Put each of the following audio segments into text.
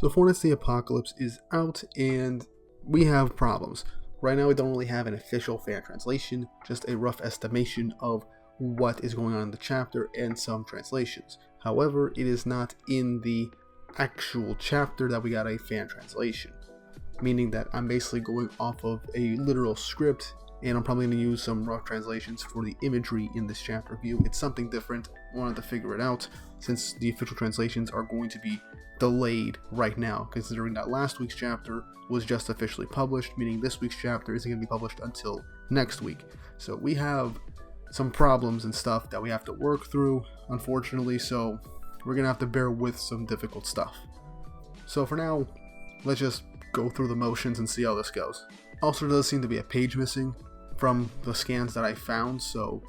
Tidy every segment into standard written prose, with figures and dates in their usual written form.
The Four Knights of the Apocalypse is out, and we have problems. Right now we don't really have an official fan translation, just a rough estimation of what is going on in the chapter and some translations. However, it is not in the actual chapter that we got a fan translation, meaning that I'm basically going off of a literal script, and I'm probably going to use some rough translations for the imagery in this chapter review. It's something different. I wanted to figure it out since the official translations are going to be delayed right now, considering that last week's chapter was just officially published, meaning this week's chapter isn't going to be published until next week. So we have some problems and stuff that we have to work through, unfortunately, so we're going to have to bear with some difficult stuff. So for now, let's just go through the motions and see how this goes. Also, there does seem to be a page missing from the scans that I found, so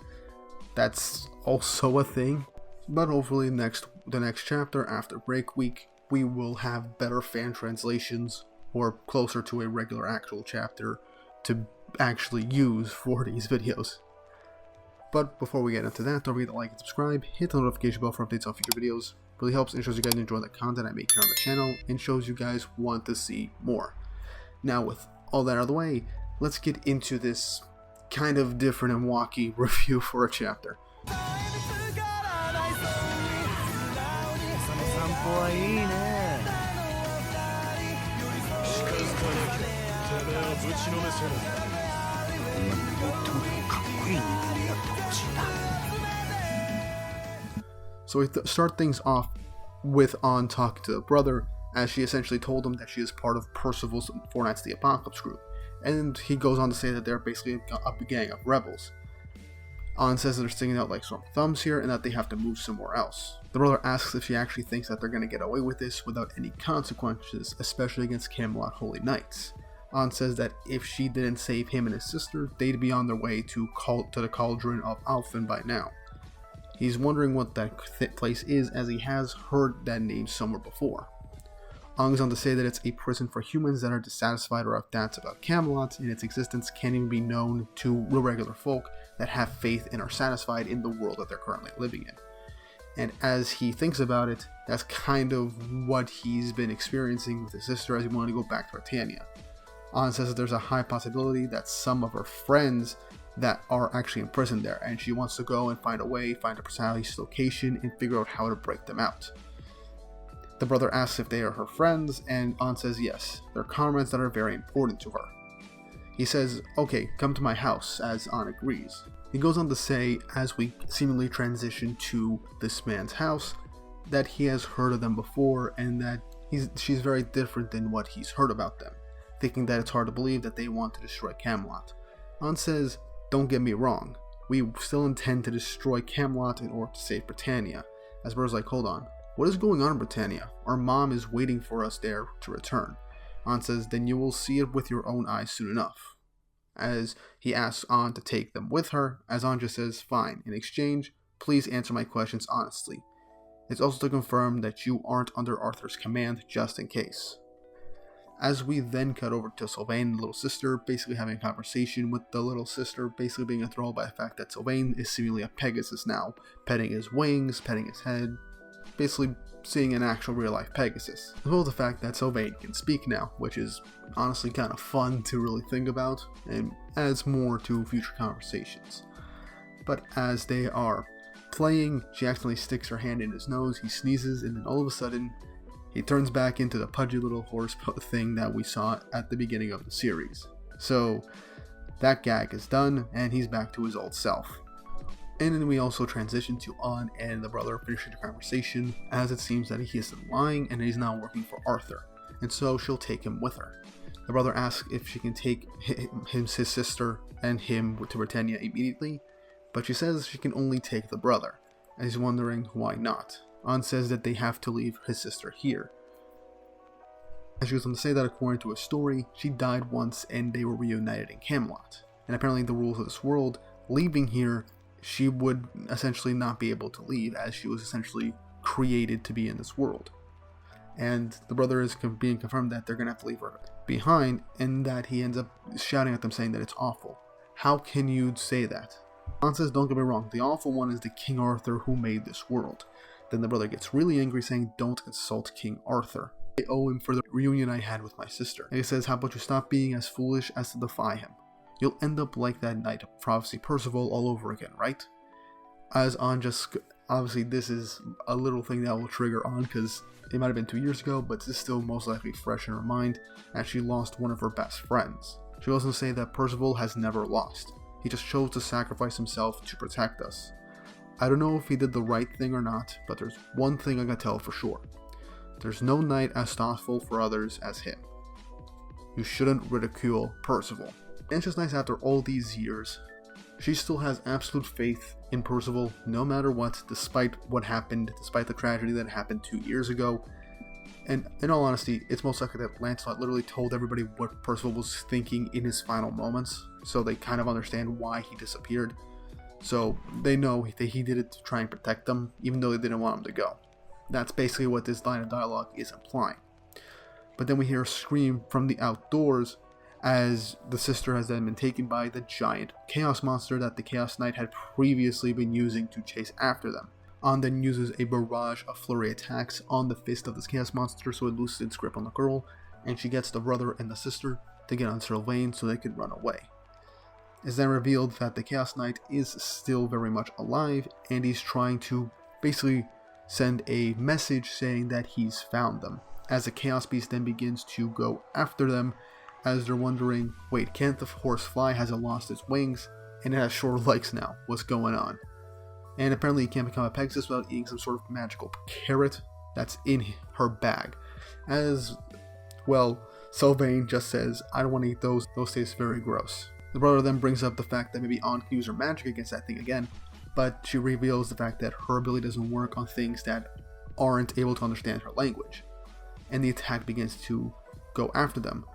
that's also a thing. But hopefully the next chapter after break week, we will have better fan translations or closer to a regular actual chapter to actually use for these videos. But before we get into that, don't forget to like and subscribe, hit the notification bell for updates on future videos. It really helps and shows you guys enjoy the content I make here on the channel and shows you guys want to see more. Now with all that out of the way, let's get into this kind of different and wacky review for a chapter. So we start things off with On talking to the brother, as she essentially told him that she is part of Percival's Four Knights of the Apocalypse group, and he goes on to say that they're basically a gang of rebels. On says that they're sticking out like strong thumbs here and that they have to move somewhere else. The brother asks if she actually thinks that they're going to get away with this without any consequences, especially against Camelot Holy Knights. On says that if she didn't save him and his sister, they'd be on their way to the cauldron of Allyfun by now. He's wondering what that place is, as he has heard that name somewhere before. Ong goes on to say that it's a prison for humans that are dissatisfied or have doubts about Camelot, and its existence can't even be known to real regular folk that have faith and are satisfied in the world that they're currently living in. And as he thinks about it, that's kind of what he's been experiencing with his sister as he wanted to go back to Britannia. Anne says that there's a high possibility that some of her friends that are actually imprisoned there, and she wants to go and find a way, find a precise location, and figure out how to break them out. The brother asks if they are her friends, and Anne says yes, they're comrades that are very important to her. He says, okay, come to my house, as Anne agrees. He goes on to say, as we seemingly transition to this man's house, that he has heard of them before, and that she's very different than what he's heard about them, thinking that it's hard to believe that they want to destroy Camelot. Anne says, don't get me wrong, we still intend to destroy Camelot in order to save Britannia. As Brother's like, hold on, what is going on in Britannia? Our mom is waiting for us there to return. Anne says, then you will see it with your own eyes soon enough. As he asks Anne to take them with her, as Anne just says, fine, in exchange, please answer my questions honestly. It's also to confirm that you aren't under Arthur's command, just in case. As we then cut over to Sylvain and the little sister, basically having a conversation with the little sister, basically being enthralled by the fact that Sylvain is seemingly a Pegasus now, petting his wings, petting his head, basically seeing an actual real-life Pegasus. As well as the fact that Sylvain can speak now, which is honestly kind of fun to really think about, and adds more to future conversations. But as they are playing, she accidentally sticks her hand in his nose, he sneezes, and then all of a sudden, he turns back into the pudgy little horse thing that we saw at the beginning of the series. So that gag is done, and he's back to his old self. And then we also transition to Anne and the brother finishing the conversation, as it seems that he isn't lying and he's now working for Arthur, and so she'll take him with her. The brother asks if she can take his sister and him to Britannia immediately, but she says she can only take the brother, and he's wondering why not. Anne says that they have to leave his sister here. As she goes on to say that according to a story, she died once and they were reunited in Camelot. And apparently the rules of this world, leaving here, she would essentially not be able to leave, as she was essentially created to be in this world. And the brother is being confirmed that they're going to have to leave her behind, and that he ends up shouting at them saying that it's awful. How can you say that? Anne says, don't get me wrong, the awful one is the King Arthur who made this world. Then the brother gets really angry, saying, don't insult King Arthur. I owe him for the reunion I had with my sister. And he says, how about you stop being as foolish as to defy him? You'll end up like that Knight of Prophecy Percival all over again, right? As On just, obviously this is a little thing that will trigger On because it might have been 2 years ago, but this is still most likely fresh in her mind as she lost one of her best friends. She goes on to say that Percival has never lost. He just chose to sacrifice himself to protect us. I don't know if he did the right thing or not, but there's one thing I can tell for sure. There's no knight as thoughtful for others as him. You shouldn't ridicule Percival. And it's just nice after all these years, she still has absolute faith in Percival no matter what, despite what happened, despite the tragedy that happened 2 years ago. And in all honesty, it's most likely that Lancelot literally told everybody what Percival was thinking in his final moments, so they kind of understand why he disappeared. So they know that he did it to try and protect them, even though they didn't want him to go. That's basically what this line of dialogue is implying. But then we hear a scream from the outdoors as the sister has then been taken by the giant chaos monster that the Chaos Knight had previously been using to chase after them. On then uses a barrage of flurry attacks on the fist of this chaos monster so it loses its grip on the girl, and she gets the brother and the sister to get on Sylvain so they can run away. It's then revealed that the Chaos Knight is still very much alive, and he's trying to basically send a message saying that he's found them, as the Chaos Beast then begins to go after them, as they're wondering, wait, can't the horse fly? Has it lost its wings? And it has shorter legs now. What's going on? And apparently it can't become a Pegasus without eating some sort of magical carrot that's in her bag. As, well, Sylvain just says, I don't want to eat those taste very gross. The brother then brings up the fact that maybe On can use her magic against that thing again, but she reveals the fact that her ability doesn't work on things that aren't able to understand her language. And the attack begins to go after them,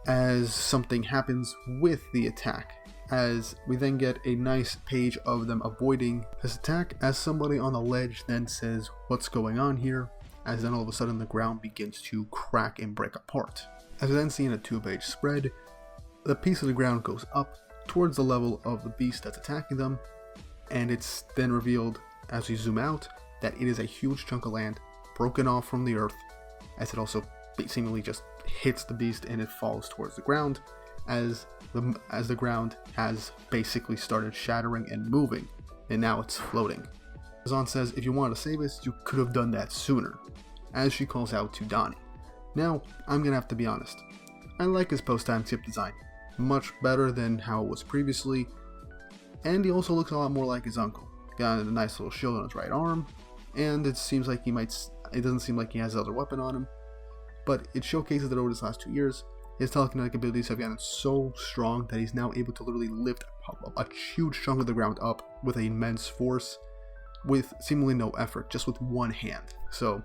as something happens with the attack, as we then get a nice page of them avoiding this attack, as somebody on the ledge then says, what's going on here? As then all of a sudden the ground begins to crack and break apart. As we then see in a 2-page spread, the piece of the ground goes up towards the level of the beast that's attacking them, and it's then revealed as we zoom out that it is a huge chunk of land broken off from the earth, as it also seemingly just hits the beast and it falls towards the ground, as the ground has basically started shattering and moving, and now it's floating. Zahn says, if you wanted to save us, you could have done that sooner, as she calls out to Donnie. Now, I'm gonna have to be honest, I like his post-time tip design, much better than how it was previously, and he also looks a lot more like his uncle. Got a nice little shield on his right arm, and it seems like it doesn't seem like he has another weapon on him, but it showcases that over these last 2 years, his telekinetic abilities have gotten so strong that he's now able to literally lift a huge chunk of the ground up with an immense force, with seemingly no effort, just with one hand. So,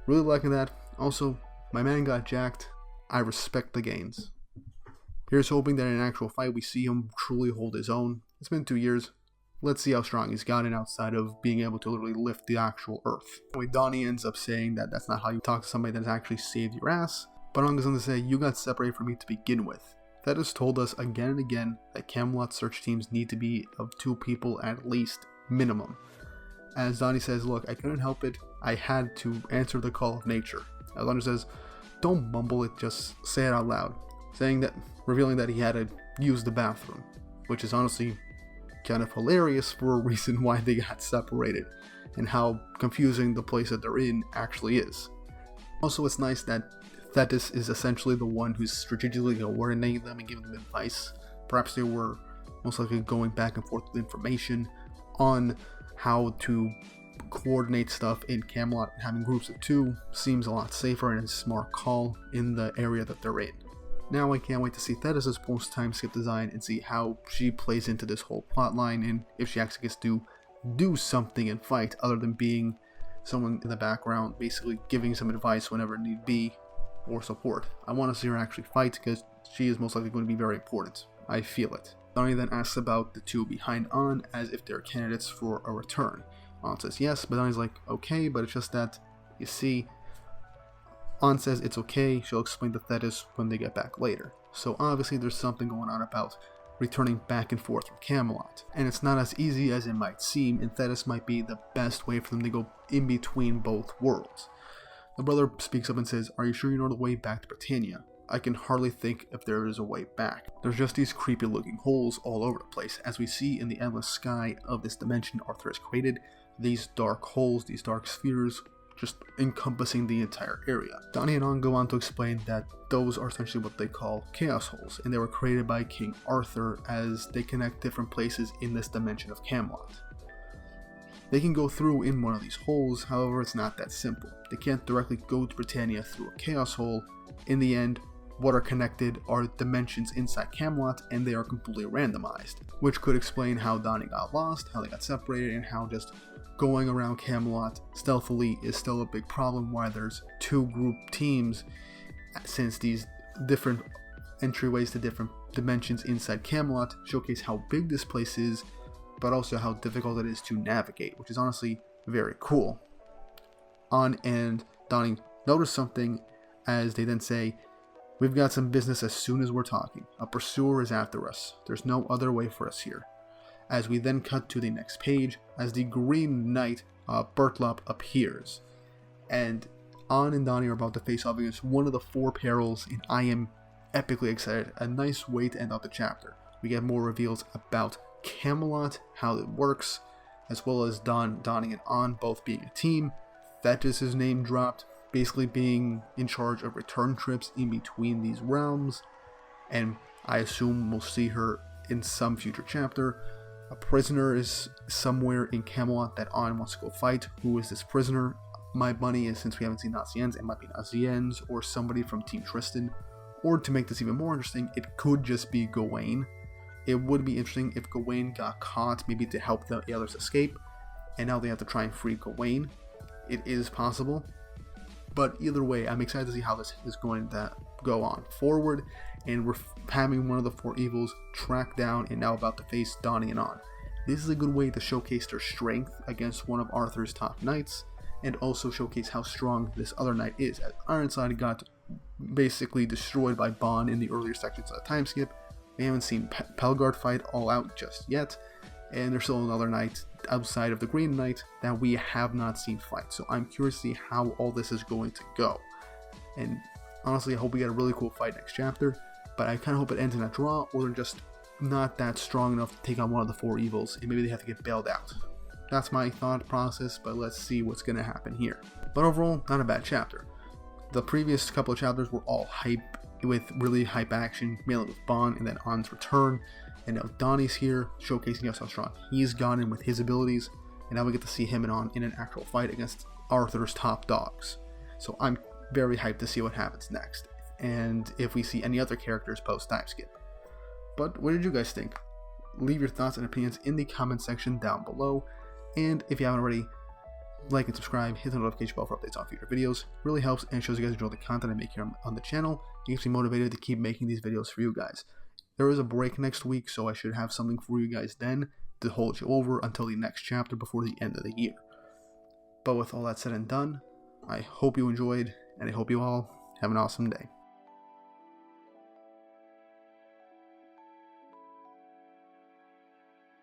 really liking that. Also, my man got jacked. I respect the gains. Here's hoping that in an actual fight we see him truly hold his own. It's been 2 years. Let's see how strong he's gotten outside of being able to literally lift the actual earth. Donnie ends up saying that that's not how you talk to somebody that's actually saved your ass. But I'm going to say, you got separated from me to begin with. That has told us again and again that Camelot search teams need to be of 2 people at least, minimum. As Donnie says, look, I couldn't help it. I had to answer the call of nature. As Donnie says, don't mumble it, just say it out loud. Revealing that he had to use the bathroom, which is honestly kind of hilarious for a reason why they got separated, and how confusing the place that they're in actually is. Also, it's nice that Thetis is essentially the one who's strategically coordinating them and giving them advice. Perhaps they were most likely going back and forth with information on how to coordinate stuff in Camelot. Having groups of 2 seems a lot safer and a smart call in the area that they're in. Now I can't wait to see Thetis' post-time skip design and see how she plays into this whole plotline, and if she actually gets to do something and fight other than being someone in the background basically giving some advice whenever need be, or support. I want to see her actually fight because she is most likely going to be very important. I feel it. Donnie then asks about the 2 behind On as if they're candidates for a return. On says yes, but Donnie's like, okay, but it's just that, you see, On says it's okay, she'll explain to Thetis when they get back later. So obviously there's something going on about returning back and forth from Camelot. And it's not as easy as it might seem, and Thetis might be the best way for them to go in between both worlds. The brother speaks up and says, "Are you sure you know the way back to Britannia? I can hardly think if there is a way back. There's just these creepy looking holes all over the place. As we see in the endless sky of this dimension Arthur has created, these dark holes, these dark spheres, just encompassing the entire area." Donnie and On go on to explain that those are essentially what they call chaos holes, and they were created by King Arthur as they connect different places in this dimension of Camelot. They can go through in one of these holes, however it's not that simple. They can't directly go to Britannia through a chaos hole. In the end, what are connected are dimensions inside Camelot, and they are completely randomized, which could explain how Donnie got lost, how they got separated, and how just going around Camelot stealthily is still a big problem, why there's two group teams, since these different entryways to different dimensions inside Camelot showcase how big this place is, but also how difficult it is to navigate, which is honestly very cool. On and Donnie notice something as they then say, "We've got some business as soon as we're talking. A pursuer is after us. There's no other way for us here." As we then cut to the next page, as the Green Knight, Bertlop, appears. And On and Donnie are about to face off against one of the four perils, and I am epically excited. A nice way to end out the chapter. We get more reveals about Camelot, how it works, as well as Donnie and On both being a team. Thetis' name dropped, basically being in charge of return trips in between these realms, and I assume we'll see her in some future chapter. A prisoner is somewhere in Camelot that On wants to go fight. Who is this prisoner? My money is, since we haven't seen Naziennes, it might be Naziennes or somebody from Team Tristan, or to make this even more interesting, it could just be Gawain. It would be interesting if Gawain got caught, maybe to help the others escape, and now they have to try and free Gawain. It is possible. But either way, I'm excited to see how this is going to go on forward, and we're having one of the four evils tracked down and now about to face Donnie and On. This is a good way to showcase their strength against one of Arthur's top knights, and also showcase how strong this other knight is, as Ironside got basically destroyed by Bon in the earlier sections of the time skip. We haven't seen Pelgard fight all out just yet, and there's still another knight outside of the Green Knight that we have not seen fight. So I'm curious to see how all this is going to go. And honestly, I hope we get a really cool fight next chapter, but I kind of hope it ends in a draw, or they're just not that strong enough to take on one of the four evils, and maybe they have to get bailed out. That's my thought process, but let's see what's going to happen here. But overall, not a bad chapter. The previous couple of chapters were all hype, with really hype action, mainly with Bon and then On's return. And now Donnie's here, showcasing us how strong he's gotten with his abilities, and now we get to see him and On in an actual fight against Arthur's top dogs. So I'm very hyped to see what happens next, and if we see any other characters post time skip. But what did you guys think? Leave your thoughts and opinions in the comment section down below, and if you haven't already, like and subscribe, hit the notification bell for updates on future videos. It really helps and shows you guys enjoy the content I make here on the channel. It keeps me motivated to keep making these videos for you guys. There is a break next week, so I should have something for you guys then to hold you over until the next chapter before the end of the year. But with all that said and done, I hope you enjoyed, and I hope you all have an awesome day.